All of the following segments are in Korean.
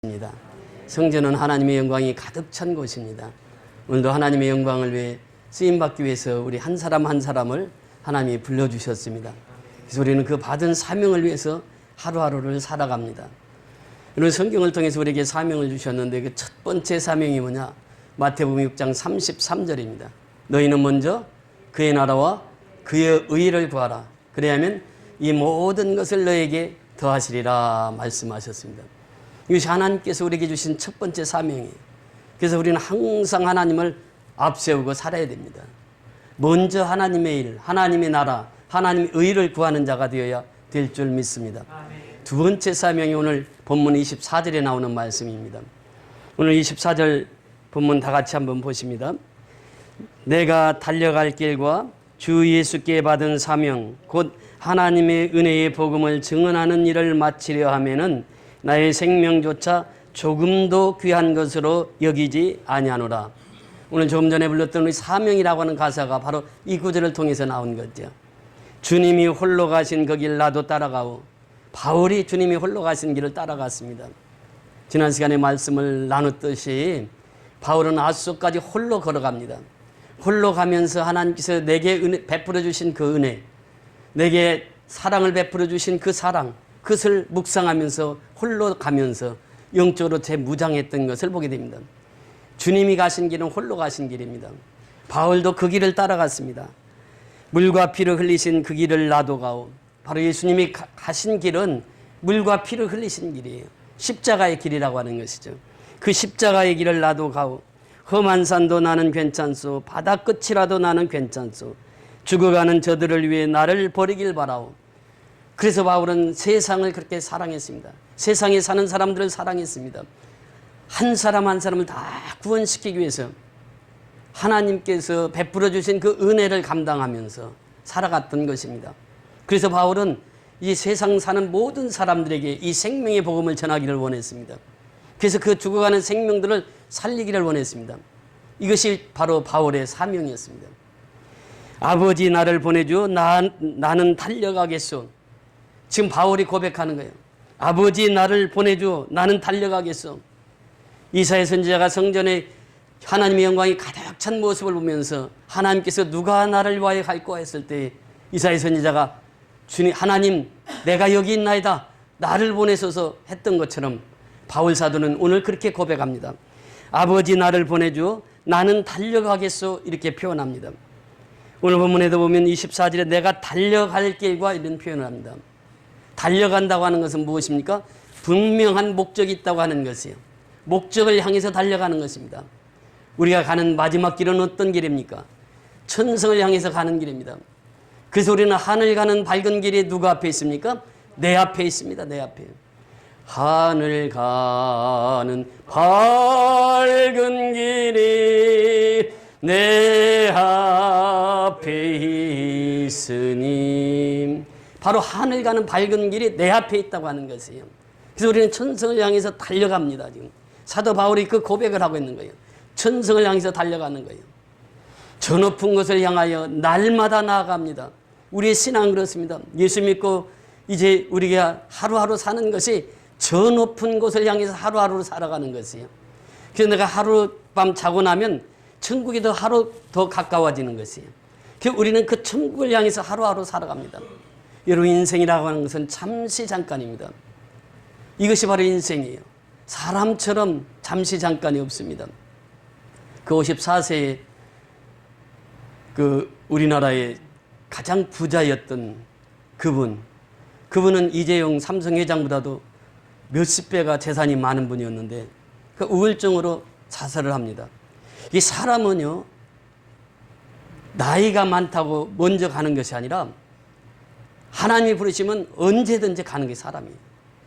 입니다. 성전은 하나님의 영광이 가득 찬 곳입니다. 오늘도 하나님의 영광을 위해 쓰임받기 위해서 우리 한 사람 한 사람을 하나님이 불러주셨습니다. 그래서 우리는 그 받은 사명을 위해서 하루하루를 살아갑니다. 오늘 성경을 통해서 우리에게 사명을 주셨는데 그 첫 번째 사명이 뭐냐? 마태복음 6장 33절입니다. 너희는 먼저 그의 나라와 그의 의를 구하라. 그래야면 이 모든 것을 너에게 더하시리라 말씀하셨습니다. 이것이 하나님께서 우리에게 주신 첫 번째 사명이에요. 그래서 우리는 항상 하나님을 앞세우고 살아야 됩니다. 먼저 하나님의 일, 하나님의 나라, 하나님의 의를 구하는 자가 되어야 될 줄 믿습니다. 두 번째 사명이 오늘 본문 24절에 나오는 말씀입니다. 오늘 24절 본문 다 같이 한번 보십니다. 내가 달려갈 길과 주 예수께 받은 사명 곧 하나님의 은혜의 복음을 증언하는 일을 마치려 하면은 나의 생명조차 조금도 귀한 것으로 여기지 아니하노라. 오늘 조금 전에 불렀던 우리 사명이라고 하는 가사가 바로 이 구절을 통해서 나온 거죠. 주님이 홀로 가신 그 길 나도 따라가오. 바울이 주님이 홀로 가신 길을 따라갔습니다. 지난 시간에 말씀을 나눴듯이 바울은 아수까지 홀로 걸어갑니다. 홀로 가면서 하나님께서 내게 베풀어 주신 그 은혜, 내게 사랑을 베풀어 주신 그 사랑, 그것을 묵상하면서 홀로 가면서 영적으로 재무장했던 것을 보게 됩니다. 주님이 가신 길은 홀로 가신 길입니다. 바울도 그 길을 따라갔습니다. 물과 피를 흘리신 그 길을 나도 가오. 바로 예수님이 가신 길은 물과 피를 흘리신 길이에요. 십자가의 길이라고 하는 것이죠. 그 십자가의 길을 나도 가오. 험한 산도 나는 괜찮소. 바다 끝이라도 나는 괜찮소. 죽어가는 저들을 위해 나를 버리길 바라오. 그래서 바울은 세상을 그렇게 사랑했습니다. 세상에 사는 사람들을 사랑했습니다. 한 사람 한 사람을 다 구원시키기 위해서 하나님께서 베풀어 주신 그 은혜를 감당하면서 살아갔던 것입니다. 그래서 바울은 이 세상 사는 모든 사람들에게 이 생명의 복음을 전하기를 원했습니다. 그래서 그 죽어가는 생명들을 살리기를 원했습니다. 이것이 바로 바울의 사명이었습니다. 아버지 나를 보내주어 나는 달려가겠소. 지금 바울이 고백하는 거예요. 아버지 나를 보내주어 나는 달려가겠소. 이사야 선지자가 성전에 하나님의 영광이 가득 찬 모습을 보면서 하나님께서 누가 나를 위하여 갈까 했을 때 이사야 선지자가 주님 하나님 내가 여기 있나이다 나를 보내소서 했던 것처럼 바울 사도는 오늘 그렇게 고백합니다. 아버지 나를 보내주어 나는 달려가겠소 이렇게 표현합니다. 오늘 본문에도 보면 24절에 내가 달려갈 길과 이런 표현을 합니다. 달려간다고 하는 것은 무엇입니까? 분명한 목적이 있다고 하는 것이에요. 목적을 향해서 달려가는 것입니다. 우리가 가는 마지막 길은 어떤 길입니까? 천성을 향해서 가는 길입니다. 그래서 우리는 하늘 가는 밝은 길이 누가 앞에 있습니까? 내 앞에 있습니다. 내 앞에. 하늘 가는 밝은 길이 내 앞에 있으니 바로 하늘 가는 밝은 길이 내 앞에 있다고 하는 것이에요. 그래서 우리는 천성을 향해서 달려갑니다. 지금 사도 바울이 그 고백을 하고 있는 거예요. 천성을 향해서 달려가는 거예요. 저 높은 것을 향하여 날마다 나아갑니다. 우리의 신앙은 그렇습니다. 예수 믿고 이제 우리가 하루하루 사는 것이 저 높은 곳을 향해서 하루하루 살아가는 것이에요. 그래서 내가 하룻밤 자고 나면 천국이 더 하루 더 가까워지는 것이에요. 그래서 우리는 그 천국을 향해서 하루하루 살아갑니다. 여러분 인생이라고 하는 것은 잠시 잠깐입니다. 이것이 바로 인생이에요. 사람처럼 잠시 잠깐이 없습니다. 그 54세에 그 우리나라의 가장 부자였던 그분은 이재용 삼성 회장보다도 몇십 배가 재산이 많은 분이었는데 그 우울증으로 자살을 합니다. 이 사람은요 나이가 많다고 먼저 가는 것이 아니라 하나님이 부르시면 언제든지 가는 게 사람이에요.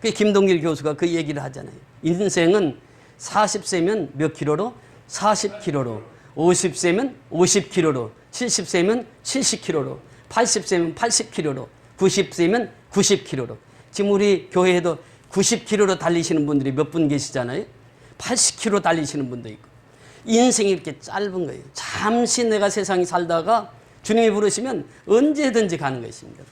그 김동길 교수가 그 얘기를 하잖아요. 인생은 40세면 몇 킬로로? 40킬로로. 50세면 50킬로로. 70세면 70킬로로. 80세면 80킬로로. 90세면 90킬로로. 지금 우리 교회에도 90킬로로 달리시는 분들이 몇 분 계시잖아요. 80킬로 달리시는 분도 있고. 인생이 이렇게 짧은 거예요. 잠시 내가 세상에 살다가 주님이 부르시면 언제든지 가는 것입니다.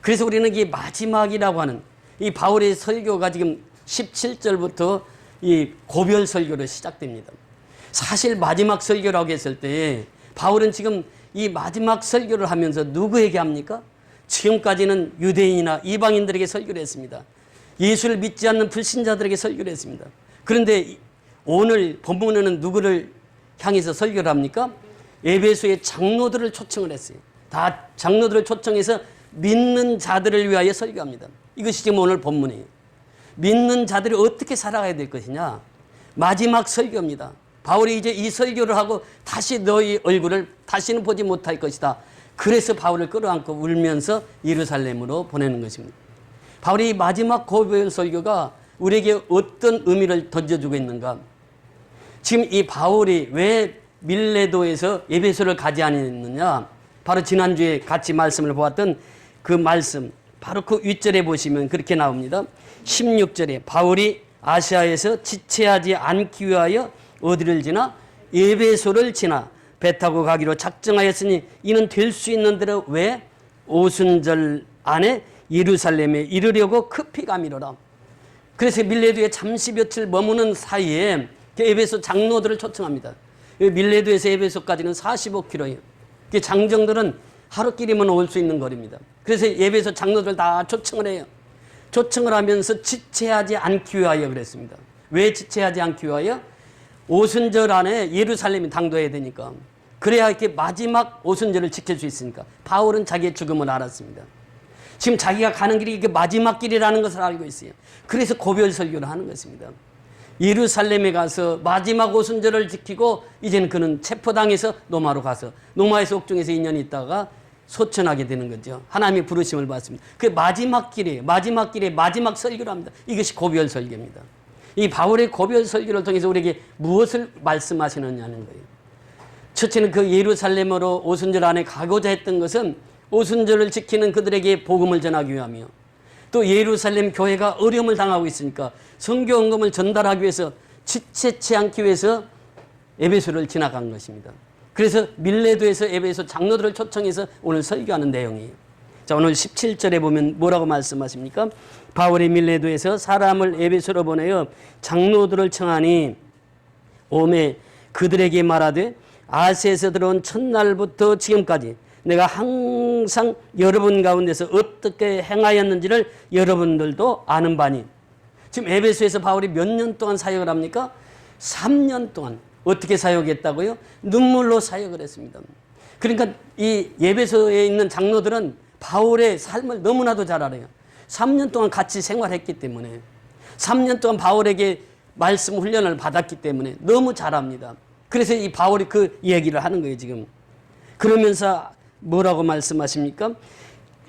그래서 우리는 이 마지막이라고 하는 이 바울의 설교가 지금 17절부터 이 고별 설교로 시작됩니다. 사실 마지막 설교라고 했을 때 바울은 지금 이 마지막 설교를 하면서 누구에게 합니까? 지금까지는 유대인이나 이방인들에게 설교를 했습니다. 예수를 믿지 않는 불신자들에게 설교를 했습니다. 그런데 오늘 본문에는 누구를 향해서 설교를 합니까? 에베소의 장로들을 초청을 했어요. 다 장로들을 초청해서 믿는 자들을 위하여 설교합니다. 이것이 지금 오늘 본문이에요. 믿는 자들이 어떻게 살아가야 될 것이냐. 마지막 설교입니다. 바울이 이제 이 설교를 하고 다시 너희 얼굴을 다시는 보지 못할 것이다. 그래서 바울을 끌어안고 울면서 예루살렘으로 보내는 것입니다. 바울이 마지막 고별 설교가 우리에게 어떤 의미를 던져주고 있는가. 지금 이 바울이 왜 밀레도에서 에베소를 가지 않았느냐. 바로 지난주에 같이 말씀을 보았던 그 말씀, 바로 그 윗절에 보시면 그렇게 나옵니다. 16절에 바울이 아시아에서 지체하지 않기 위하여 어디를 지나? 에베소를 지나 배 타고 가기로 작정하였으니 이는 될 수 있는 대로 왜? 오순절 안에 예루살렘에 이르려고 급히 가미로라. 그래서 밀레도에 잠시 며칠 머무는 사이에 에베소 장로들을 초청합니다. 밀레도에서 에베소까지는 45km예요. 장정들은 하루끼리만 올 수 있는 거리입니다. 그래서 에베소 장로들 다 초청을 해요. 초청을 하면서 지체하지 않기 위하여 그랬습니다. 왜 지체하지 않기 위하여? 오순절 안에 예루살렘이 당도해야 되니까. 그래야 이렇게 마지막 오순절을 지킬 수 있으니까. 바울은 자기의 죽음을 알았습니다. 지금 자기가 가는 길이 이게 마지막 길이라는 것을 알고 있어요. 그래서 고별 설교를 하는 것입니다. 예루살렘에 가서 마지막 오순절을 지키고 이제는 그는 체포당해서 로마로 가서 로마에서 옥중에서 2년 있다가 소천하게 되는 거죠. 하나님의 부르심을 받습니다. 그 마지막 길에 마지막 설교를 합니다. 이것이 고별 설교입니다. 이 바울의 고별 설교를 통해서 우리에게 무엇을 말씀하시느냐는 거예요. 첫째는 그 예루살렘으로 오순절 안에 가고자 했던 것은 오순절을 지키는 그들에게 복음을 전하기 위하며 또 예루살렘 교회가 어려움을 당하고 있으니까 선교 헌금을 전달하기 위해서 지체치 않기 위해서 에베소를 지나간 것입니다. 그래서 밀레도에서 에베소 장로들을 초청해서 오늘 설교하는 내용이에요. 자, 오늘 17절에 보면 뭐라고 말씀하십니까? 바울이 밀레도에서 사람을 에베소로 보내어 장로들을 청하니 오매 그들에게 말하되 아시아에서 들어온 첫날부터 지금까지 내가 항상 여러분 가운데서 어떻게 행하였는지를 여러분들도 아는 바니. 지금 에베소에서 바울이 몇 년 동안 사역을 합니까? 3년 동안. 어떻게 사역했다고요? 눈물로 사역을 했습니다. 그러니까 이 에베소에 있는 장로들은 바울의 삶을 너무나도 잘 알아요. 3년 동안 같이 생활했기 때문에 3년 동안 바울에게 말씀 훈련을 받았기 때문에 너무 잘 압니다. 그래서 이 바울이 그 얘기를 하는 거예요 지금. 그러면서 뭐라고 말씀하십니까?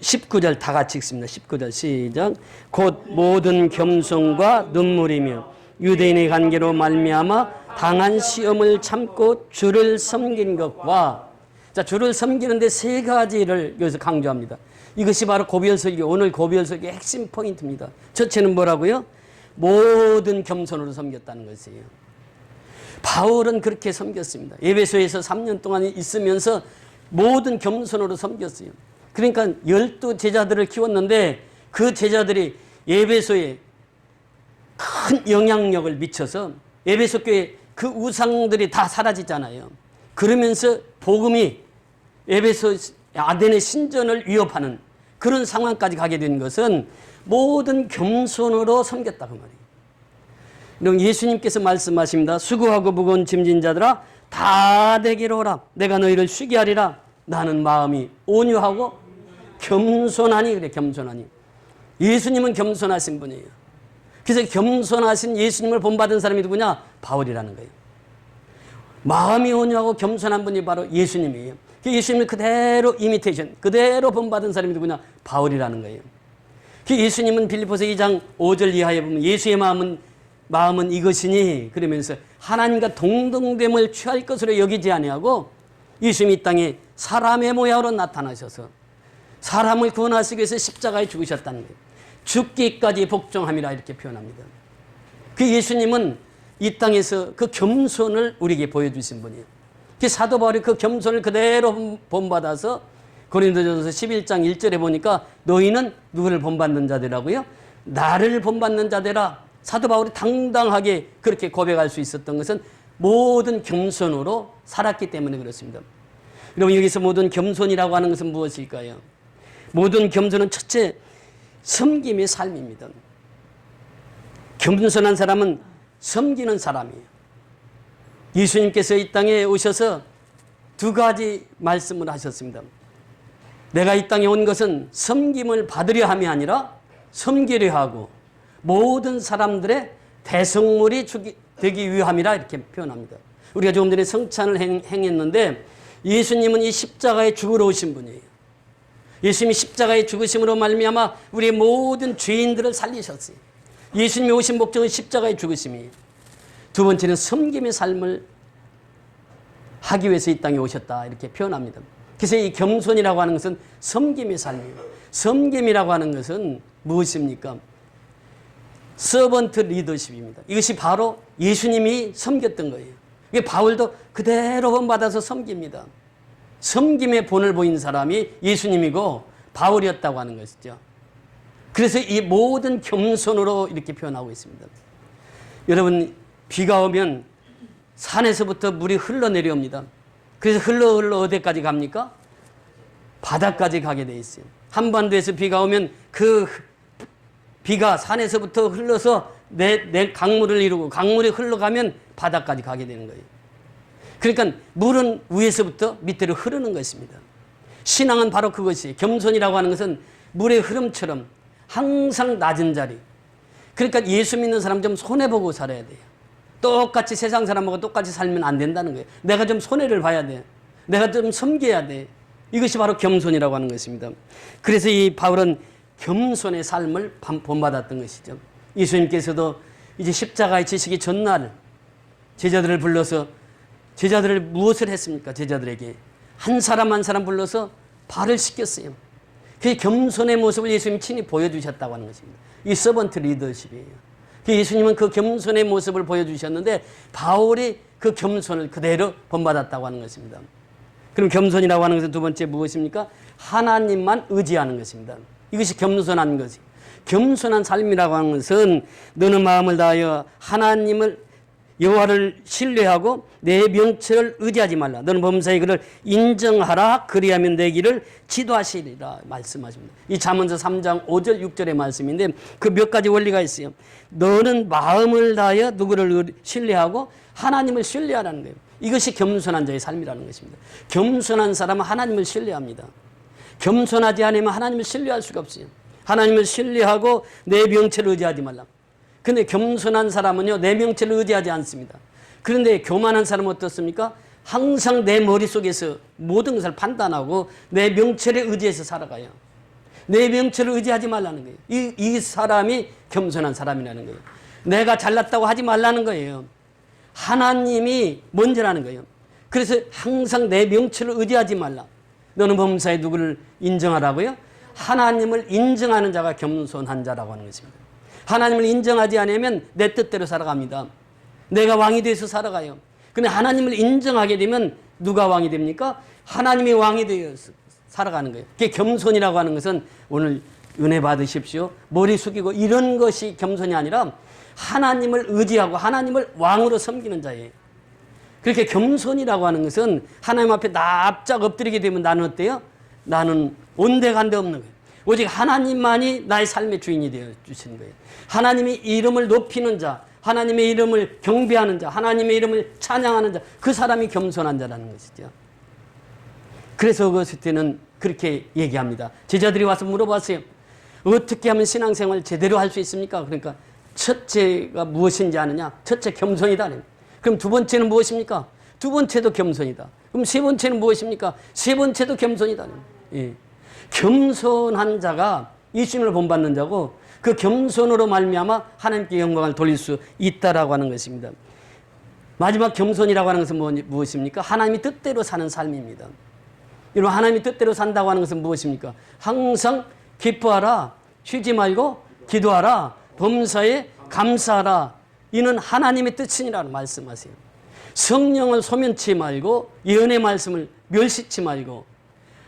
19절 다 같이 읽습니다. 19절 시작. 곧 모든 겸손과 눈물이며 유대인의 관계로 말미암아 당한 시험을 참고 주를 섬긴 것과, 자, 주를 섬기는데 세 가지를 여기서 강조합니다. 이것이 바로 고별설교, 오늘 고별설교의 핵심 포인트입니다. 첫째는 뭐라고요? 모든 겸손으로 섬겼다는 것이에요. 바울은 그렇게 섬겼습니다. 에베소에서 3년 동안 있으면서 모든 겸손으로 섬겼어요. 그러니까 12 제자들을 키웠는데 그 제자들이 에베소에 큰 영향력을 미쳐서 에베소 교회 그 우상들이 다 사라지잖아요. 그러면서 복음이 에베소 아덴의 신전을 위협하는 그런 상황까지 가게 된 것은 모든 겸손으로 섬겼다고 말이에요. 그럼 예수님께서 말씀하십니다. 수고하고 무거운 짐진 자들아 다 내게로 오라. 내가 너희를 쉬게 하리라. 나는 마음이 온유하고 겸손하니. 그래, 겸손하니. 예수님은 겸손하신 분이에요. 그래서 겸손하신 예수님을 본받은 사람이 누구냐? 바울이라는 거예요. 마음이 온유하고 겸손한 분이 바로 예수님이에요. 예수님을 그대로 이미테이션, 그대로 본받은 사람이 누구냐? 바울이라는 거예요. 예수님은 빌립보서 2장 5절 이하에 보면 예수의 마음은 이것이니 그러면서 하나님과 동등됨을 취할 것으로 여기지 아니하고 예수님이 이 땅에 사람의 모양으로 나타나셔서 사람을 구원하시기 위해서 십자가에 죽으셨다는 거예요. 죽기까지 복종함이라 이렇게 표현합니다. 그 예수님은 이 땅에서 그 겸손을 우리에게 보여주신 분이에요. 그 사도 바울이 그 겸손을 그대로 본받아서 고린도전서 11장 1절에 보니까 너희는 누구를 본받는 자들이라고요? 나를 본받는 자들아. 사도 바울이 당당하게 그렇게 고백할 수 있었던 것은 모든 겸손으로 살았기 때문에 그렇습니다. 여러분, 여기서 모든 겸손이라고 하는 것은 무엇일까요? 모든 겸손은 첫째, 섬김의 삶입니다. 겸손한 사람은 섬기는 사람이에요. 예수님께서 이 땅에 오셔서 두 가지 말씀을 하셨습니다. 내가 이 땅에 온 것은 섬김을 받으려 함이 아니라 섬기려 하고 모든 사람들의 대성물이 되기 위함이라 이렇게 표현합니다. 우리가 조금 전에 성찬을 행했는데 예수님은 이 십자가에 죽으러 오신 분이에요. 예수님이 십자가에 죽으심으로 말미암아 우리의 모든 죄인들을 살리셨어요. 예수님이 오신 목적은 십자가에 죽으심이에요. 두 번째는 섬김의 삶을 하기 위해서 이 땅에 오셨다 이렇게 표현합니다. 그래서 이 겸손이라고 하는 것은 섬김의 삶이에요. 섬김이라고 하는 것은 무엇입니까? 서번트 리더십입니다. 이것이 바로 예수님이 섬겼던 거예요. 이게 바울도 그대로 본받아서 섬깁니다. 섬김의 본을 보인 사람이 예수님이고 바울이었다고 하는 것이죠. 그래서 이 모든 겸손으로 이렇게 표현하고 있습니다. 여러분, 비가 오면 산에서부터 물이 흘러내려옵니다. 그래서 흘러 어디까지 갑니까? 바다까지 가게 돼 있어요. 한반도에서 비가 오면 그 비가 산에서부터 흘러서 내 강물을 이루고 강물이 흘러가면 바다까지 가게 되는 거예요. 그러니까 물은 위에서부터 밑으로 흐르는 것입니다. 신앙은 바로 그것이에요. 겸손이라고 하는 것은 물의 흐름처럼 항상 낮은 자리. 그러니까 예수 믿는 사람 좀 손해보고 살아야 돼요. 똑같이 세상 사람하고 똑같이 살면 안 된다는 거예요. 내가 좀 손해를 봐야 돼. 내가 좀 섬겨야 돼. 이것이 바로 겸손이라고 하는 것입니다. 그래서 이 바울은 겸손의 삶을 본받았던 것이죠. 예수님께서도 이제 십자가에 지시기 전날 제자들을 불러서 제자들을 무엇을 했습니까? 제자들에게 한 사람 한 사람 불러서 발을 씻겼어요. 그 겸손의 모습을 예수님이 친히 보여주셨다고 하는 것입니다. 이 서번트 리더십이에요. 예수님은 그 겸손의 모습을 보여주셨는데 바울이 그 겸손을 그대로 본받았다고 하는 것입니다. 그럼 겸손이라고 하는 것은 두 번째 무엇입니까? 하나님만 의지하는 것입니다. 이것이 겸손한 것이. 겸손한 삶이라고 하는 것은 너는 마음을 다하여 하나님을 여호와를 신뢰하고 내 명철을 의지하지 말라. 너는 범사에 그를 인정하라. 그리하면 내 길을 지도하시리라 말씀하십니다. 이 잠언서 3장 5절 6절의 말씀인데 그 몇 가지 원리가 있어요. 너는 마음을 다하여 누구를 신뢰하고 하나님을 신뢰하라는 거예요. 이것이 겸손한 자의 삶이라는 것입니다. 겸손한 사람은 하나님을 신뢰합니다. 겸손하지 않으면 하나님을 신뢰할 수가 없어요. 하나님을 신뢰하고 내 명철을 의지하지 말라. 그런데 겸손한 사람은요, 내 명철을 의지하지 않습니다. 그런데 교만한 사람은 어떻습니까? 항상 내 머릿속에서 모든 것을 판단하고 내 명철에 의지해서 살아가요. 내 명철을 의지하지 말라는 거예요. 이 사람이 겸손한 사람이라는 거예요. 내가 잘났다고 하지 말라는 거예요. 하나님이 먼저라는 거예요. 그래서 항상 내 명철을 의지하지 말라. 너는 범사에 누구를 인정하라고요? 하나님을 인정하는 자가 겸손한 자라고 하는 것입니다. 하나님을 인정하지 않으면 내 뜻대로 살아갑니다. 내가 왕이 돼서 살아가요. 근데 하나님을 인정하게 되면 누가 왕이 됩니까? 하나님이 왕이 되어서 살아가는 거예요. 그게 겸손이라고 하는 것은 오늘 은혜 받으십시오. 머리 숙이고 이런 것이 겸손이 아니라 하나님을 의지하고 하나님을 왕으로 섬기는 자예요. 그렇게 겸손이라고 하는 것은 하나님 앞에 납작 엎드리게 되면 나는 어때요? 나는 온데간데 없는 거예요. 오직 하나님만이 나의 삶의 주인이 되어 주시는 거예요. 하나님의 이름을 높이는 자, 하나님의 이름을 경배하는 자, 하나님의 이름을 찬양하는 자, 그 사람이 겸손한 자라는 것이죠. 그래서 그것을 때는 그렇게 얘기합니다. 제자들이 와서 물어봤어요. 어떻게 하면 신앙생활을 제대로 할 수 있습니까? 그러니까 첫째가 무엇인지 아느냐? 첫째 겸손이다. 그럼 두 번째는 무엇입니까? 두 번째도 겸손이다. 그럼 세 번째는 무엇입니까? 세 번째도 겸손이다. 예. 겸손한 자가 예수님을 본받는 자고 그 겸손으로 말미암아 하나님께 영광을 돌릴 수 있다라고 하는 것입니다. 마지막 겸손이라고 하는 것은 무엇입니까? 하나님이 뜻대로 사는 삶입니다. 여러분, 하나님이 뜻대로 산다고 하는 것은 무엇입니까? 항상 기뻐하라, 쉬지 말고 기도하라, 범사에 감사하라. 이는 하나님의 뜻이니라는 말씀하세요. 성령을 소면치 말고 예언의 말씀을 멸시치 말고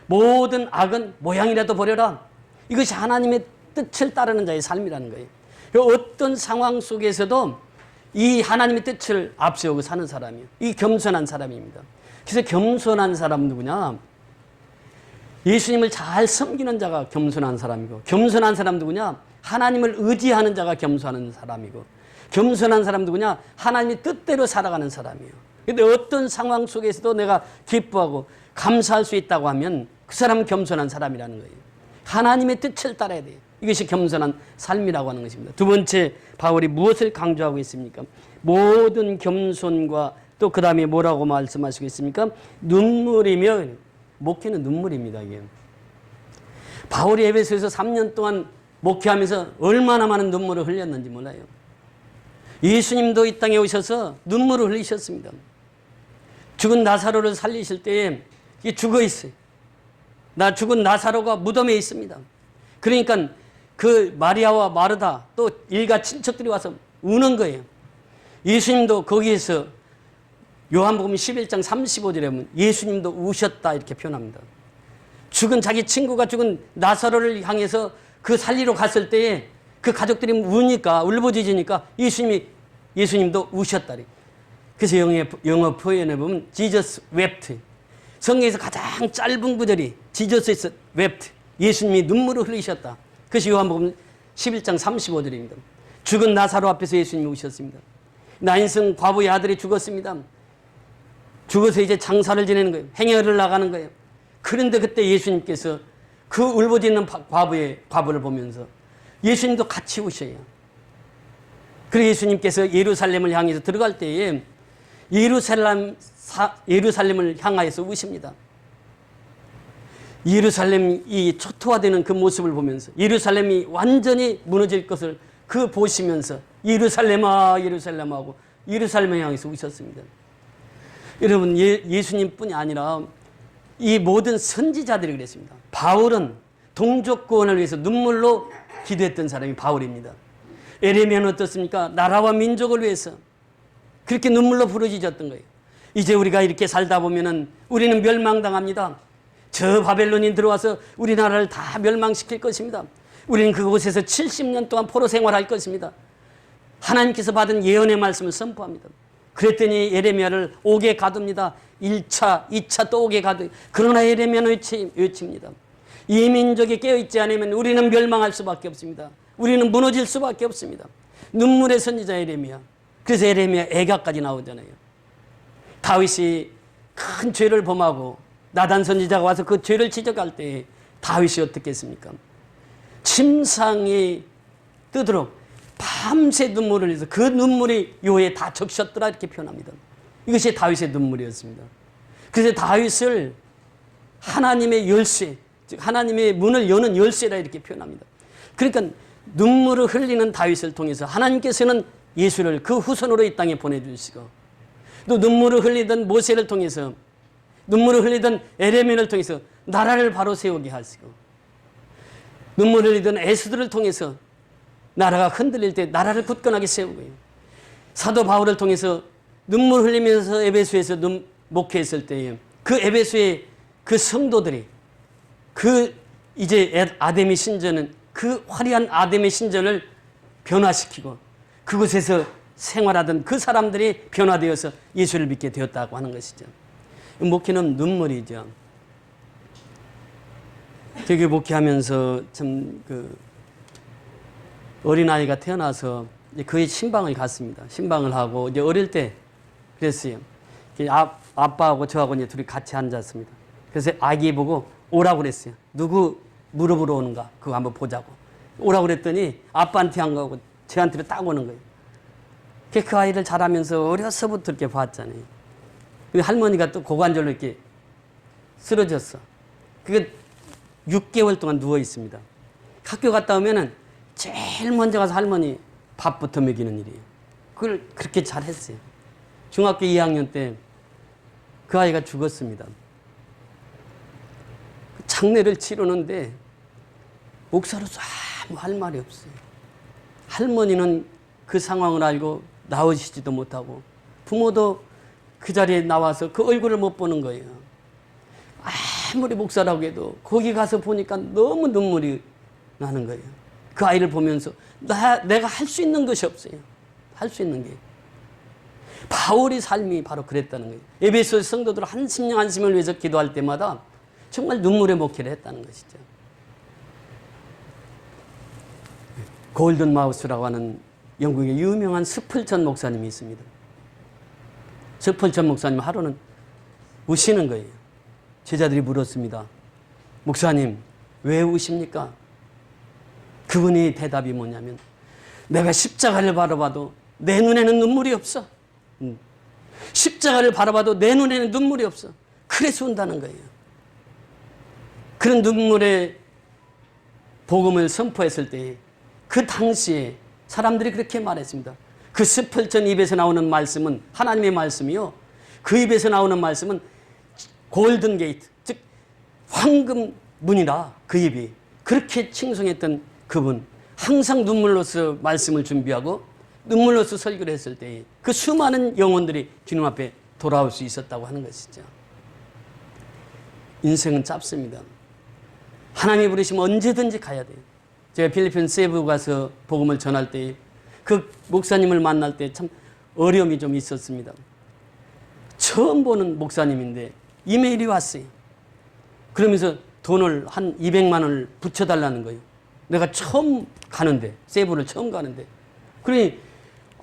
모든 악은 모양이라도 버려라. 이것이 하나님의 뜻을 따르는 자의 삶이라는 거예요. 어떤 상황 속에서도 이 하나님의 뜻을 앞세우고 사는 사람이에요. 이 겸손한 사람입니다. 그래서 겸손한 사람은 누구냐? 예수님을 잘 섬기는 자가 겸손한 사람이고, 겸손한 사람 누구냐? 하나님을 의지하는 자가 겸손한 사람이고, 겸손한 사람 누구냐? 하나님의 뜻대로 살아가는 사람이에요. 근데 어떤 상황 속에서도 내가 기뻐하고 감사할 수 있다고 하면 그 사람은 겸손한 사람이라는 거예요. 하나님의 뜻을 따라야 돼요. 이것이 겸손한 삶이라고 하는 것입니다. 두 번째, 바울이 무엇을 강조하고 있습니까? 모든 겸손과 또 그 다음에 뭐라고 말씀하시고 있습니까? 눈물이며, 목회는 눈물입니다. 이게. 바울이 에베소에서 3년 동안 목회하면서 얼마나 많은 눈물을 흘렸는지 몰라요. 예수님도 이 땅에 오셔서 눈물을 흘리셨습니다. 죽은 나사로를 살리실 때에 죽어 있어요. 죽은 나사로가 무덤에 있습니다. 그러니까 그 마리아와 마르다 또 일가 친척들이 와서 우는 거예요. 예수님도 거기에서 요한복음 11장 35절에 보면 예수님도 우셨다 이렇게 표현합니다. 죽은 자기 친구가 죽은 나사로를 향해서 그 살리러 갔을 때에 그 가족들이 우니까 울부짖으니까 예수님도 우셨다. 그래서 영어 표현에 보면 Jesus wept. 성경에서 가장 짧은 구절이 Jesus wept. 예수님이 눈물을 흘리셨다. 그것이 요한복음 11장 35절입니다. 죽은 나사로 앞에서 예수님이 우셨습니다. 나인성 과부의 아들이 죽었습니다. 죽어서 이제 장사를 지내는 거예요. 행여를 나가는 거예요. 그런데 그때 예수님께서 그 울부짖는 과부를 보면서 예수님도 같이 우셔요. 그래서 예수님께서 예루살렘을 향해서 들어갈 때에 예루살렘을 향하여서 우십니다. 예루살렘이 초토화되는 그 모습을 보면서 예루살렘이 완전히 무너질 것을 보시면서 예루살렘아 예루살렘아 하고 예루살렘을 향해서 우셨습니다. 여러분, 예수님뿐이 아니라 이 모든 선지자들이 그랬습니다. 바울은 동족 구원을 위해서 눈물로 기도했던 사람이 바울입니다. 에레미야는 어떻습니까? 나라와 민족을 위해서 그렇게 눈물로 부르짖었던 거예요. 이제 우리가 이렇게 살다 보면은 우리는 멸망당합니다. 저 바벨론이 들어와서 우리나라를 다 멸망시킬 것입니다. 우리는 그곳에서 70년 동안 포로 생활할 것입니다. 하나님께서 받은 예언의 말씀을 선포합니다. 그랬더니 예레미야를 옥에 가둡니다. 1차, 2차 또 옥에 가두. 그러나 예레미야는 외칩니다. 이 민족이 깨어있지 않으면 우리는 멸망할 수밖에 없습니다. 우리는 무너질 수밖에 없습니다. 눈물의 선지자 예레미야. 그래서 예레미야 애가까지 나오잖아요. 다윗이 큰 죄를 범하고 나단 선지자가 와서 그 죄를 지적할 때 다윗이 어떻게 했습니까? 침상이 뜨도록 밤새 눈물을 흘려서 그 눈물이 요에 다 적셨더라 이렇게 표현합니다. 이것이 다윗의 눈물이었습니다. 그래서 다윗을 하나님의 열쇠, 즉 하나님의 문을 여는 열쇠라 이렇게 표현합니다. 그러니까 눈물을 흘리는 다윗을 통해서 하나님께서는 예수를 그 후손으로 이 땅에 보내주시고, 또 눈물을 흘리던 모세를 통해서, 눈물을 흘리던 에레미야를 통해서 나라를 바로 세우게 하시고, 눈물을 흘리던 에스더를 통해서 나라가 흔들릴 때 나라를 굳건하게 세우고요. 사도 바울을 통해서 눈물 흘리면서 에베소에서 목회했을 때에 그 에베소의 그 성도들이 이제 아담의 신전은 그 화려한 아담의 신전을 변화시키고 그곳에서 생활하던 그 사람들이 변화되어서 예수를 믿게 되었다고 하는 것이죠. 목회는 눈물이죠. 되게 목회하면서 참 어린아이가 태어나서 이제 그의 신방을 갔습니다. 신방을 하고 이제 어릴 때 그랬어요. 아빠하고 저하고 이제 둘이 같이 앉았습니다. 그래서 아기 보고 오라고 그랬어요. 누구 무릎으로 오는가 그거 한번 보자고. 오라고 그랬더니 아빠한테 안 가고 저한테로 딱 오는 거예요. 그 아이를 자라면서 어려서부터 이렇게 봤잖아요. 근데 할머니가 또 고관절로 이렇게 쓰러졌어. 그게 6개월 동안 누워 있습니다. 학교 갔다 오면은 제일 먼저 가서 할머니 밥부터 먹이는 일이에요. 그걸 그렇게 잘했어요. 중학교 2학년 때 그 아이가 죽었습니다. 장례를 치르는데 목사로서 아무 할 말이 없어요. 할머니는 그 상황을 알고 나오시지도 못하고 부모도 그 자리에 나와서 그 얼굴을 못 보는 거예요. 아무리 목사라고 해도 거기 가서 보니까 너무 눈물이 나는 거예요. 그 아이를 보면서 내가 할 수 있는 것이 없어요. 할 수 있는 게. 바울의 삶이 바로 그랬다는 거예요. 에베소 성도들 한 심령 한 심을 위해서 기도할 때마다 정말 눈물의 목회를 했다는 것이죠. 골든 마우스라고 하는 영국의 유명한 스플전 목사님이 있습니다. 스플전 목사님 하루는 우시는 거예요. 제자들이 물었습니다. 목사님, 왜 우십니까? 그분이 대답이 뭐냐면, 내가 십자가를 바라봐도 내 눈에는 눈물이 없어. 십자가를 바라봐도 내 눈에는 눈물이 없어. 그래서 운다는 거예요. 그런 눈물의 복음을 선포했을 때 그 당시에 사람들이 그렇게 말했습니다. 그 스펄전 입에서 나오는 말씀은 하나님의 말씀이요. 그 입에서 나오는 말씀은 골든 게이트, 즉 황금 문이라 그 입이. 그렇게 칭송했던 그분. 항상 눈물로서 말씀을 준비하고 눈물로서 설교를 했을 때 그 수많은 영혼들이 주님 앞에 돌아올 수 있었다고 하는 것이죠. 인생은 짧습니다. 하나님이 부르시면 언제든지 가야 돼요. 제가 필리핀 세부 가서 복음을 전할 때 그 목사님을 만날 때 참 어려움이 좀 있었습니다. 처음 보는 목사님인데 이메일이 왔어요. 그러면서 돈을 한 200만 원을 붙여달라는 거예요. 내가 처음 가는데, 세부를 처음 가는데. 그러니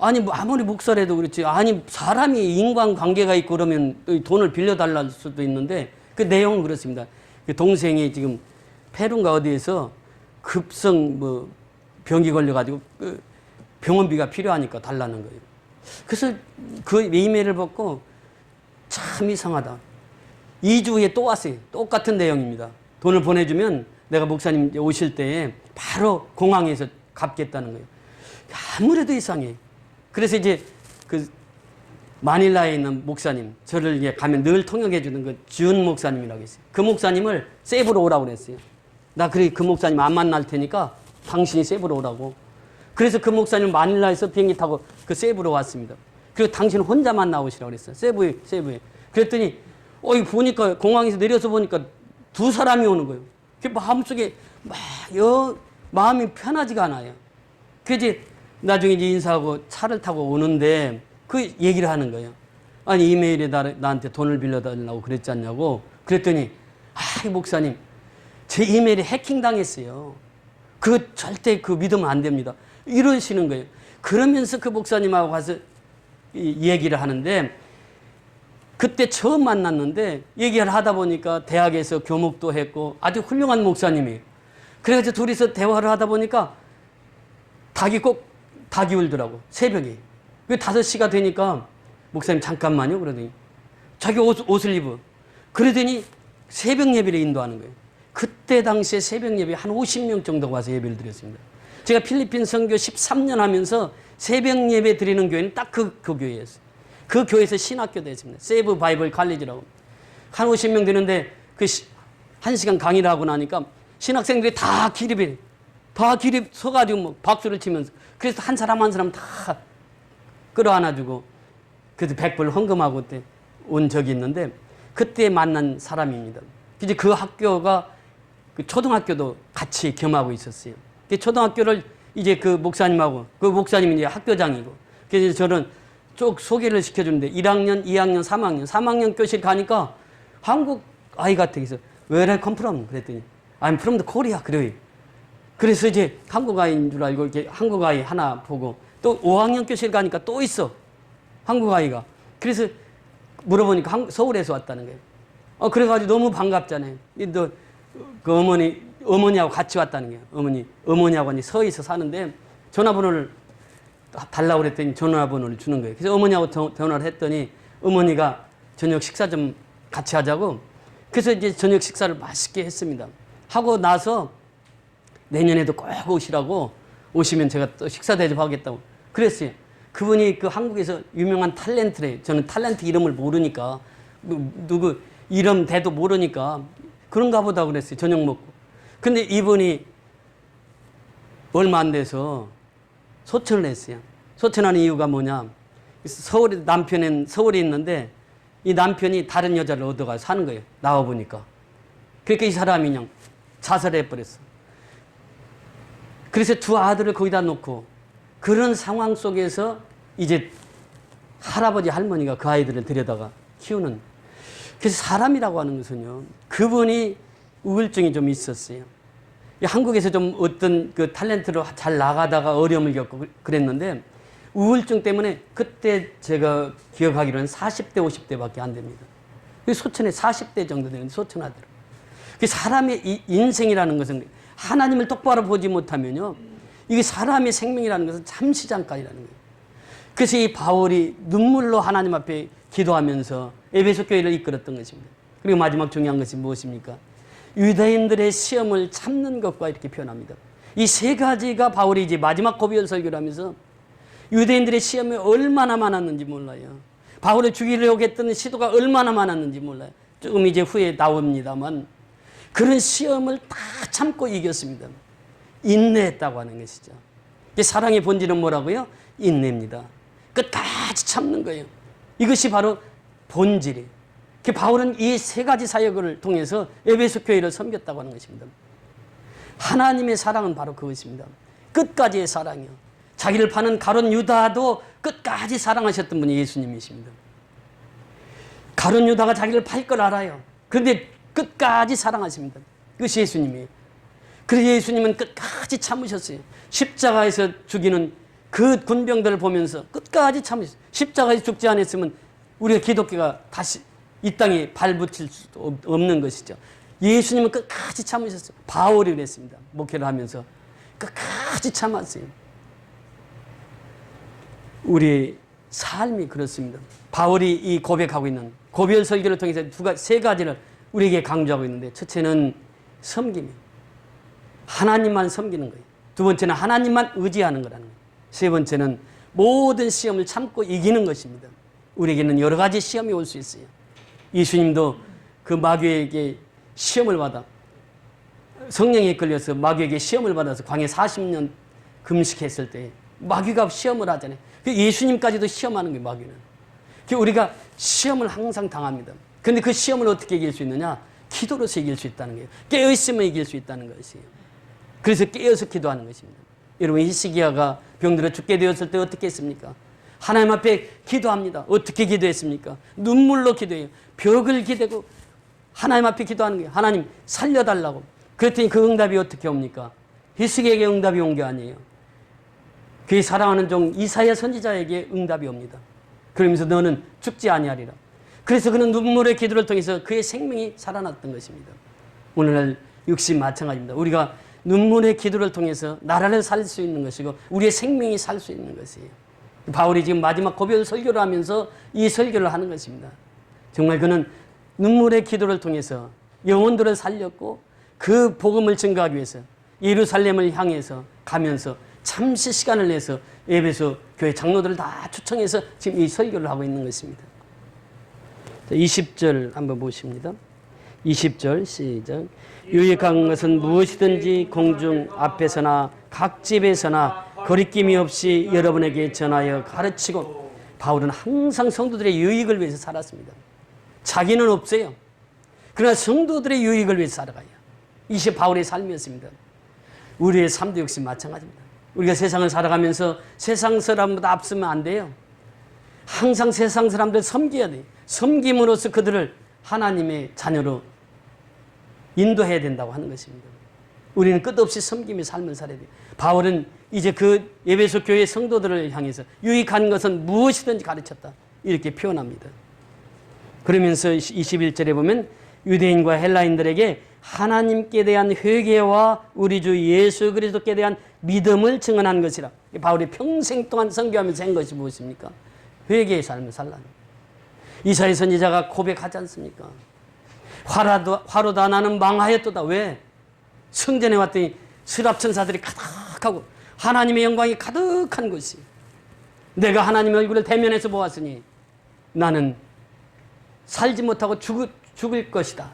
아니 아무리 목사라도 그렇지, 아니 사람이 인간관계가 있고 그러면 돈을 빌려달랄 수도 있는데 그 내용은 그렇습니다. 그 동생이 지금 페루인가 어디에서 급성 병이 걸려가지고 그 병원비가 필요하니까 달라는 거예요. 그래서 그 이메일을 받고 참 이상하다. 2주 후에 또 왔어요. 똑같은 내용입니다. 돈을 보내주면 내가 목사님 오실 때에 바로 공항에서 갚겠다는 거예요. 아무래도 이상해. 그래서 이제 그 마닐라에 있는 목사님, 저를 이제 가면 늘 통역해 주는 그 준 목사님이라고 있어요. 그 목사님을 세부로 오라고 그랬어요. 나 그래 그 목사님 안 만날 테니까 당신이 세부로 오라고. 그래서 그 목사님 마닐라에서 비행기 타고 그 세부로 왔습니다. 그리고 당신 혼자만 나오시라고 그랬어요. 세부에. 그랬더니 이거 보니까 공항에서 내려서 보니까 두 사람이 오는 거예요. 그 마음속에 마음이 편하지가 않아요. 그래서 이제 나중에 이제 인사하고 차를 타고 오는데 그 얘기를 하는 거예요. 아니 이메일에 나한테 돈을 빌려달라고 그랬지 않냐고. 그랬더니 목사님 제 이메일이 해킹당했어요. 그거 절대 그 믿으면 안 됩니다. 이러시는 거예요. 그러면서 그 목사님하고 가서 얘기를 하는데 그때 처음 만났는데 얘기를 하다 보니까 대학에서 교목도 했고 아주 훌륭한 목사님이에요. 그래가지고 둘이서 대화를 하다 보니까 닭이 울더라고. 새벽에. 그 5시가 되니까 목사님 잠깐만요. 그러더니 자기 옷을 입어. 그러더니 새벽 예배를 인도하는 거예요. 그때 당시에 새벽 예배 한 50명 정도가 와서 예배를 드렸습니다. 제가 필리핀 선교 13년 하면서 새벽 예배 드리는 교회는 딱 그 교회였어요. 그 교회에서 신학교도 했습니다. 세이브 바이블 칼리지라고. 한 50명 되는데 그 1시간 강의를 하고 나니까 신학생들이 다 기립 서가지고 박수를 치면서 그래서 한 사람 한 사람 다 끌어안아주고 그래서 100불 헌금하고 그때 온 적이 있는데 그때 만난 사람입니다. 이제 그 학교가 그 초등학교도 같이 겸하고 있었어요. 그 초등학교를 이제 그 목사님하고 그 목사님이 이제 학교장이고 그래서 저는 쭉 소개를 시켜주는데 1학년, 2학년, 3학년 교실 가니까 한국 아이 같아. 그래서 Where I come from? 그랬더니 I'm from the Korea. 그래요. 그래서 이제 한국 아이인 줄 알고 이렇게 한국 아이 하나 보고 또 5학년 교실 가니까 또 있어. 한국 아이가. 그래서 물어보니까 서울에서 왔다는 거예요. 그래가지고 너무 반갑잖아요. 너 그 어머니하고 같이 왔다는 거예요. 어머니하고 서에서 사는데 전화번호를 달라고 그랬더니 전화번호를 주는 거예요. 그래서 어머니하고 전화를 했더니 어머니가 저녁 식사 좀 같이 하자고. 그래서 이제 저녁 식사를 맛있게 했습니다. 하고 나서 내년에도 꼭 오시라고 오시면 제가 또 식사 대접하겠다고 그랬어요. 그분이 그 한국에서 유명한 탤런트래. 저는 탤런트 이름을 모르니까 누구 이름 대도 모르니까 그런가 보다 그랬어요. 저녁 먹고. 근데 이분이 얼마 안 돼서 소천을 했어요. 소천하는 이유가 뭐냐. 남편은 서울에 있는데 이 남편이 다른 여자를 얻어가 사는 거예요. 나와보니까. 그러니까 이 사람이 그냥 자살해버렸어. 그래서 두 아들을 거기다 놓고 그런 상황 속에서 이제 할아버지 할머니가 그 아이들을 데려다가 키우는. 그래서 사람이라고 하는 것은요, 그분이 우울증이 좀 있었어요. 한국에서 좀 어떤 그 탤런트로 잘 나가다가 어려움을 겪고 그랬는데 우울증 때문에 그때 제가 기억하기로는 40대 50대밖에 안 됩니다. 소천에 40대 정도 되는데 소천하더라고요. 사람의 이 인생이라는 것은 하나님을 똑바로 보지 못하면요, 이게 사람의 생명이라는 것은 잠시 잠깐이라는 거예요. 그래서 이 바울이 눈물로 하나님 앞에 기도하면서 에베소 교회를 이끌었던 것입니다. 그리고 마지막 중요한 것이 무엇입니까? 유대인들의 시험을 참는 것과 이렇게 표현합니다. 이 세 가지가 바울이 이제 마지막 고별 설교를 하면서 유대인들의 시험이 얼마나 많았는지 몰라요. 바울을 죽이려고 했던 시도가 얼마나 많았는지 몰라요. 조금 이제 후에 나옵니다만 그런 시험을 다 참고 이겼습니다. 인내했다고 하는 것이죠. 사랑의 본질은 뭐라고요? 인내입니다. 끝까지 참는 거예요. 이것이 바로 본질이에요. 바울은 이 세 가지 사역을 통해서 에베소 교회를 섬겼다고 하는 것입니다. 하나님의 사랑은 바로 그것입니다. 끝까지의 사랑이요. 자기를 파는 가룟 유다도 끝까지 사랑하셨던 분이 예수님이십니다. 가룟 유다가 자기를 팔 걸 알아요. 그런데 끝까지 사랑하십니다. 그것이 예수님이에요. 그래서 예수님은 끝까지 참으셨어요. 십자가에서 죽이는 그 군병들을 보면서 끝까지 참으셨어요. 십자가에서 죽지 않았으면 우리가 기독교가 다시 이 땅에 발붙일 수도 없는 것이죠. 예수님은 끝까지 참으셨어요. 바울이 그랬습니다. 목회를 하면서 끝까지 참았어요. 우리의 삶이 그렇습니다. 바울이 이 고백하고 있는 고별 설교를 통해서 세 가지를 우리에게 강조하고 있는데, 첫째는 섬김이에요. 하나님만 섬기는 거예요. 두 번째는 하나님만 의지하는 거라는 거예요. 세 번째는 모든 시험을 참고 이기는 것입니다. 우리에게는 여러 가지 시험이 올 수 있어요. 예수님도 그 마귀에게 시험을 받아, 성령에 끌려서 마귀에게 시험을 받아서 광야 40년 금식했을 때 마귀가 시험을 하잖아요. 예수님까지도 시험하는 거예요, 마귀는. 우리가 시험을 항상 당합니다. 그런데 그 시험을 어떻게 이길 수 있느냐? 기도로서 이길 수 있다는 거예요. 깨어있으면 이길 수 있다는 것이에요. 그래서 깨어서 기도하는 것입니다. 여러분, 히스기야가 병들어 죽게 되었을 때 어떻게 했습니까? 하나님 앞에 기도합니다. 어떻게 기도했습니까? 눈물로 기도해요. 벽을 기대고 하나님 앞에 기도하는 거예요. 하나님 살려달라고. 그랬더니 그 응답이 어떻게 옵니까? 히스기야에게 응답이 온 게 아니에요. 그의 사랑하는 종 이사야 선지자에게 응답이 옵니다. 그러면서 너는 죽지 아니하리라. 그래서 그는 눈물의 기도를 통해서 그의 생명이 살아났던 것입니다. 오늘날 역시 마찬가지입니다. 우리가 눈물의 기도를 통해서 나라를 살 수 있는 것이고 우리의 생명이 살 수 있는 것이에요. 바울이 지금 마지막 고별 설교를 하면서 이 설교를 하는 것입니다. 정말 그는 눈물의 기도를 통해서 영혼들을 살렸고 그 복음을 증거하기 위해서 예루살렘을 향해서 가면서 잠시 시간을 내서 에베소 교회 장로들을 다 초청해서 지금 이 설교를 하고 있는 것입니다. 20절 한번 보십니다. 20절 시작. 유익한 것은 무엇이든지 공중 앞에서나 각 집에서나 거리낌이 없이 여러분에게 전하여 가르치고. 바울은 항상 성도들의 유익을 위해서 살았습니다. 자기는 없어요. 그러나 성도들의 유익을 위해서 살아가요. 이것이 바울의 삶이었습니다. 우리의 삶도 역시 마찬가지입니다. 우리가 세상을 살아가면서 세상 사람보다 앞서면 안 돼요. 항상 세상 사람들 섬겨야 돼요. 섬김으로써 그들을 하나님의 자녀로 인도해야 된다고 하는 것입니다. 우리는 끝없이 섬김의 삶을 살아야 돼요. 바울은 이제 그 에베소 교회 성도들을 향해서 유익한 것은 무엇이든지 가르쳤다, 이렇게 표현합니다. 그러면서 21절에 보면 유대인과 헬라인들에게 하나님께 대한 회개와 우리 주 예수 그리스도께 대한 믿음을 증언한 것이라. 바울이 평생 동안 선교하면서 한 것이 무엇입니까? 회개의 삶을 살라는. 이사야 선지자가 고백하지 않습니까? 화로다 나는 망하였도다. 왜? 성전에 왔더니 스랍천사들이 가득하고 하나님의 영광이 가득한 곳이. 내가 하나님의 얼굴을 대면해서 보았으니 나는 살지 못하고 죽을 것이다.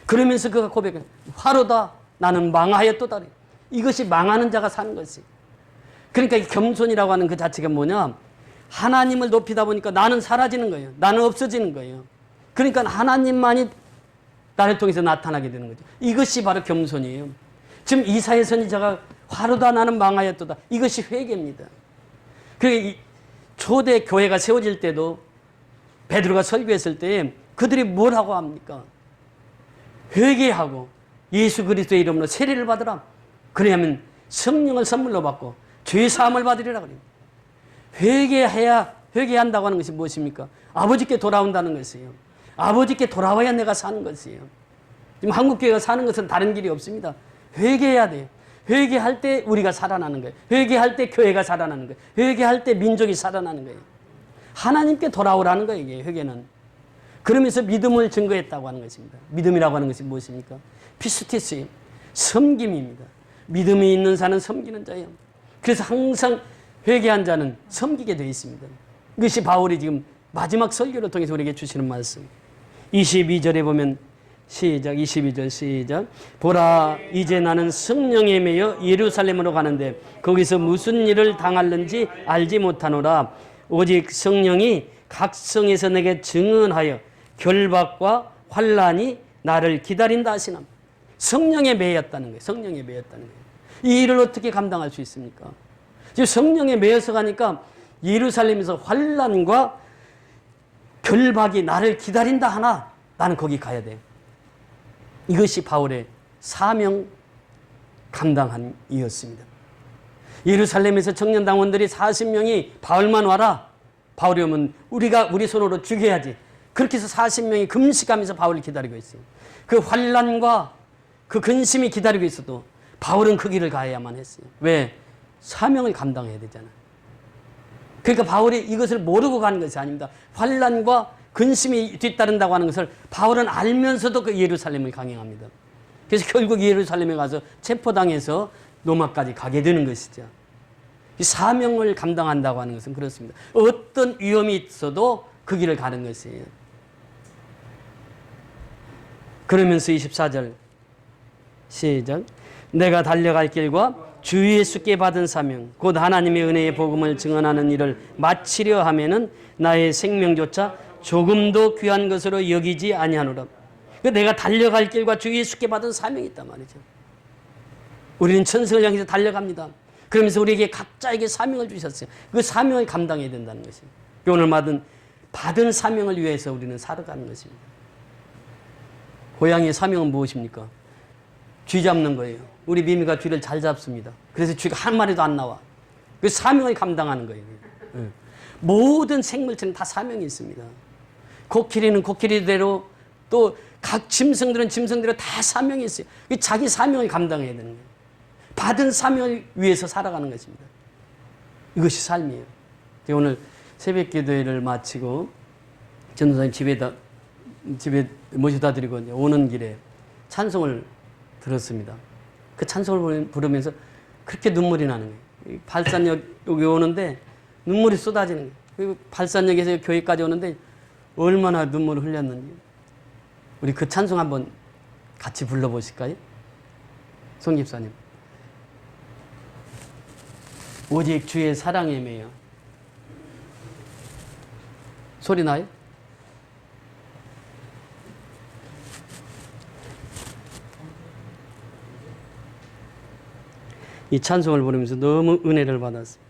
그러면서 그가 고백해. 화로다 나는 망하였도다. 이것이 망하는 자가 사는 것이. 그러니까 이 겸손이라고 하는 그 자체가 뭐냐? 하나님을 높이다 보니까 나는 사라지는 거예요. 나는 없어지는 거예요. 그러니까 하나님만이 나를 통해서 나타나게 되는 거죠. 이것이 바로 겸손이에요. 지금 이사야 선지자가 화로다 나는 망하였도다. 이것이 회개입니다. 그 초대 교회가 세워질 때도 베드로가 설교했을 때 그들이 뭘 하고 합니까? 회개하고 예수 그리스도의 이름으로 세례를 받으라. 그래야면 성령을 선물로 받고 죄 사함을 받으리라 그래요. 회개한다고 하는 것이 무엇입니까? 아버지께 돌아온다는 것이에요. 아버지께 돌아와야 내가 사는 것이에요. 지금 한국교회가 사는 것은 다른 길이 없습니다. 회개해야 돼요. 회개할 때 우리가 살아나는 거예요. 회개할 때 교회가 살아나는 거예요. 회개할 때 민족이 살아나는 거예요. 하나님께 돌아오라는 거예요. 이게 회개는. 그러면서 믿음을 증거했다고 하는 것입니다. 믿음이라고 하는 것이 무엇입니까? 피스티스예요. 섬김입니다. 믿음이 있는 자는 섬기는 자예요. 그래서 항상 회개한 자는 섬기게 되어 있습니다. 이것이 바울이 지금 마지막 설교를 통해서 우리에게 주시는 말씀. 22절에 보면 시작, 22절 시작. 보라, 이제 나는 성령에 매여 예루살렘으로 가는데 거기서 무슨 일을 당할는지 알지 못하노라. 오직 성령이 각 성에서 내게 증언하여 결박과 환난이 나를 기다린다 하시나. 성령에 매였다는 거예요. 성령에 매였다는 거예요. 이 일을 어떻게 감당할 수 있습니까? 지금 성령에 매여서 가니까 예루살렘에서 환난과 결박이 나를 기다린다 하나 나는 거기 가야 돼. 이것이 바울의 사명 감당한 이었습니다. 예루살렘에서 청년당원들이 40명이 바울만 와라. 바울이 오면 우리 손으로 죽여야지. 그렇게 해서 40명이 금식하면서 바울을 기다리고 있어요. 그 환난과 그 근심이 기다리고 있어도 바울은 그 길을 가야만 했어요. 왜? 사명을 감당해야 되잖아요. 그러니까 바울이 이것을 모르고 가는 것이 아닙니다. 환난과 근심이 뒤따른다고 하는 것을 바울은 알면서도 그 예루살렘을 강행합니다. 그래서 결국 예루살렘에 가서 체포당해서 로마까지 가게 되는 것이죠. 이 사명을 감당한다고 하는 것은 그렇습니다. 어떤 위험이 있어도 그 길을 가는 것이에요. 그러면서 24절 시작. 내가 달려갈 길과 주 예수께 받은 사명 곧 하나님의 은혜의 복음을 증언하는 일을 마치려 하면은 나의 생명조차 조금도 귀한 것으로 여기지 아니하노라. 내가 달려갈 길과 주 예수께 받은 사명이 있단 말이죠. 우리는 천성을 향해서 달려갑니다. 그러면서 우리에게 각자에게 사명을 주셨어요. 그 사명을 감당해야 된다는 것입니다. 오늘 받은 사명을 위해서 우리는 살아가는 것입니다. 고양이의 사명은 무엇입니까? 쥐 잡는 거예요. 우리 미미가 쥐를 잘 잡습니다. 그래서 쥐가 한 마리도 안 나와. 그 사명을 감당하는 거예요. 모든 생물체는 다 사명이 있습니다. 코끼리는 코끼리대로 또 각 짐승들은 짐승대로 다 사명이 있어요. 자기 사명을 감당해야 되는 거예요. 받은 사명을 위해서 살아가는 것입니다. 이것이 삶이에요. 오늘 새벽 기도회를 마치고 전도사님 집에 모셔다 드리고 오는 길에 찬송을 들었습니다. 그 찬송을 부르면서 그렇게 눈물이 나는 거예요. 발산역 여기 오는데 눈물이 쏟아지는 거예요. 그리고 발산역에서 교회까지 오는데 얼마나 눈물을 흘렸는지. 우리 그 찬송 한번 같이 불러보실까요? 송 집사님. 오직 주의 사랑에 매여. 소리 나요? 이 찬송을 부르면서 너무 은혜를 받았어요.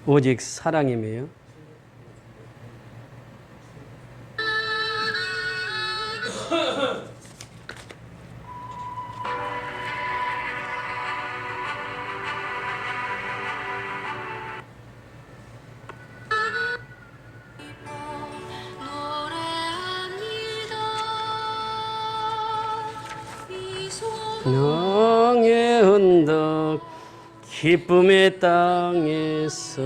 오직 사랑에 매여. 영의 언덕 기쁨의 땅에서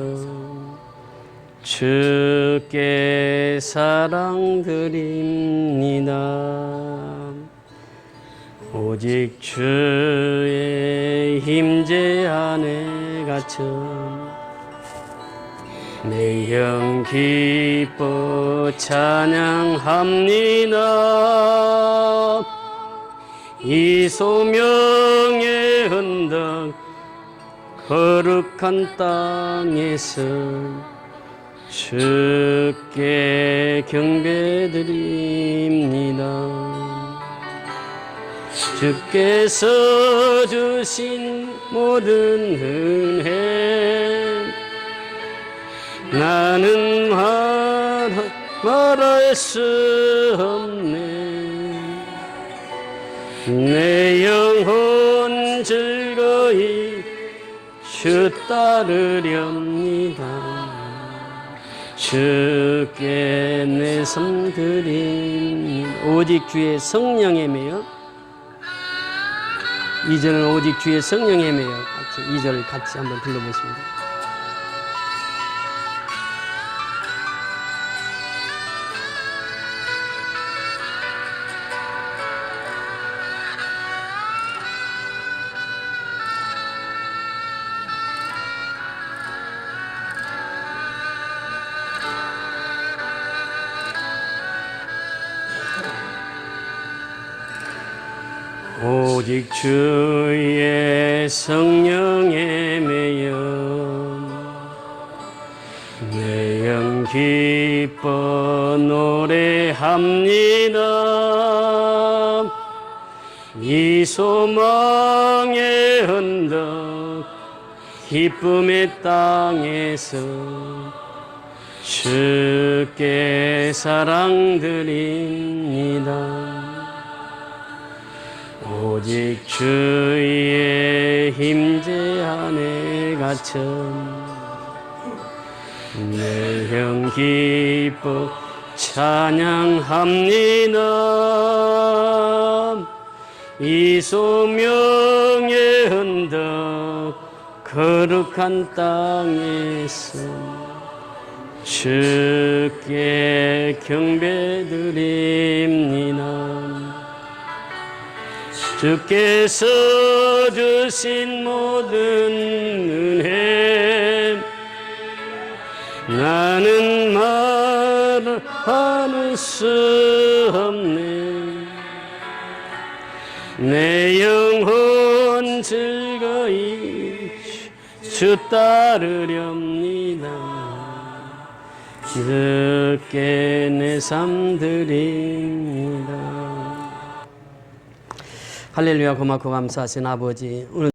주께 사랑드립니다. 오직 주의 임재 안에 갇혀 내 영 기뻐 찬양합니다. 이 소명의 언덕 거룩한 땅에서 주께 경배드립니다. 주께서 주신 모든 은혜 나는 말할 수 없네. 내 영혼 즐거이 주 따르렵니다. 주께 내 삶 드립니다. 오직 주의 성령에 매여 2절은 오직 주의 성령에 매여 같이 2절 같이 한번 불러보십니다. 오직 주의 성령에 매여 내 영 기뻐 노래합니다. 이 소망의 언덕 기쁨의 땅에서 주께 사랑드립니다. 오직 주의 힘제 안에 갇혀 내 영 기뻐 찬양합니다. 이 소명의 언덕 거룩한 땅에서 주께 경배드립니다. 주께서 주신 모든 은혜 나는 말할 수 없네. 내 영혼 즐거이 주 따르렵니다. 주께 내 삶 드립니다. 할렐루야. 고맙고 감사하신 아버지, 오늘